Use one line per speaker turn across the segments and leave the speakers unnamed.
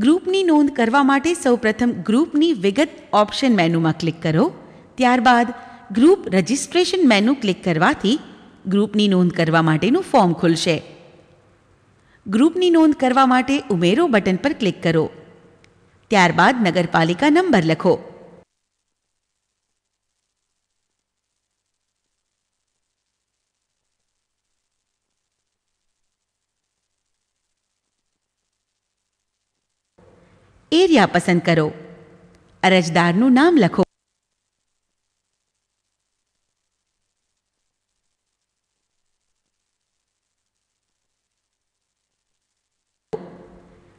ગ્રુપની નોંધ કરવા માટે સૌપ્રથમ ગ્રુપની વિગત ઓપ્શન મેનુમાં ક્લિક કરો. ત્યારબાદ ગ્રુપ રજિસ્ટ્રેશન મેનુ ક્લિક કરવાથી ગ્રુપની નોંધ કરવા માટેનું ફોર્મ ખુલશે. ગ્રુપની નોંધ કરવા માટે ઉમેરો બટન પર ક્લિક કરો. ત્યારબાદ નગરપાલિકા નંબર લખો. એરિયા પસંદ કરો. અરજદારનું નામ લખો.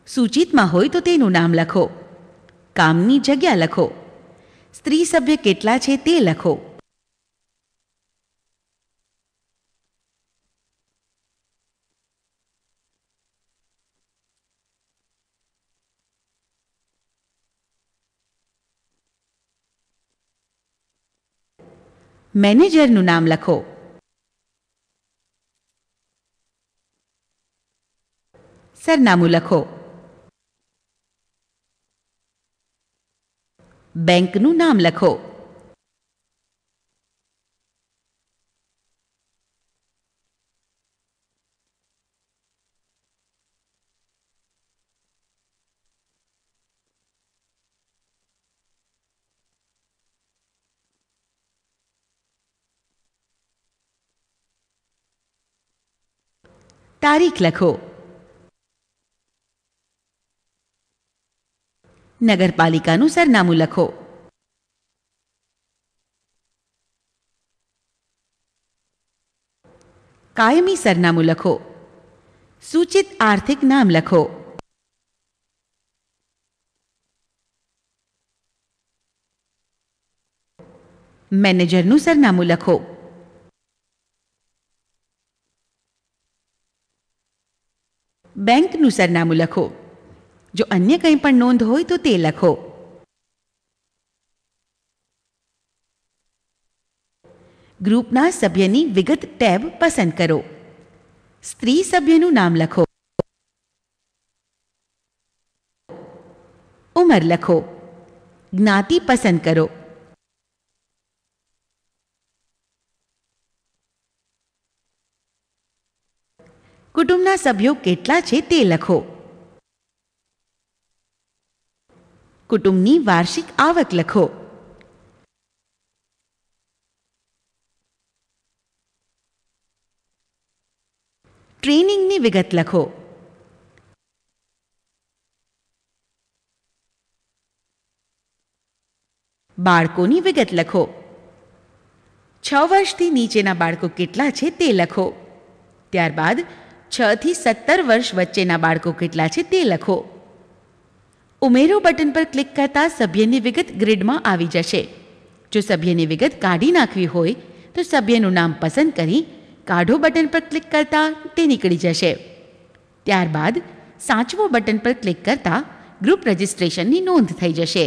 સૂચિતમાં હોય તો તેનું નામ લખો. કામની જગ્યા લખો. સ્ત્રી સભ્ય કેટલા છે તે લખો. મેનેજરનું નામ લખો. સરનામું લખો. બેંકનું નામ લખો. તારીખ લખો. નગરપાલિકાનું સરનામું લખો. કાયમી સરનામું લખો. સૂચિત આર્થિક નામ લખો. મેનેજરનું સરનામું લખો. બેંકનું સરનામું લખો. જો અન્ય કંઈ પણ નોંધ હોય તો તે લખો. ગ્રુપના સભ્યની વિગત ટેબ પસંદ કરો. સ્ત્રી સભ્યનું નામ લખો. ઉંમર લખો. જ્ઞાતિ પસંદ કરો. કુટુંબના સભ્યો કેટલા છે તે લખો. કુટુંબની વાર્ષિક આવક લખો. ટ્રેનિંગની વિગત લખો. બાળકોની વિગત લખો. 6 વર્ષથી નીચેના બાળકો કેટલા છે તે લખો. ત્યારબાદ 6 થી 17 વર્ષ વચ્ચેના બાળકો કેટલા છે તે લખો. ઉમેરો બટન પર ક્લિક કરતાં સભ્યની વિગત ગ્રીડમાં આવી જશે. જો સભ્યની વિગત કાઢી નાખવી હોય તો સભ્યનું નામ પસંદ કરી કાઢો બટન પર ક્લિક કરતાં તે નીકળી જશે. ત્યારબાદ સાચવો બટન પર ક્લિક કરતાં ગ્રુપ રજિસ્ટ્રેશનની નોંધ થઈ જશે.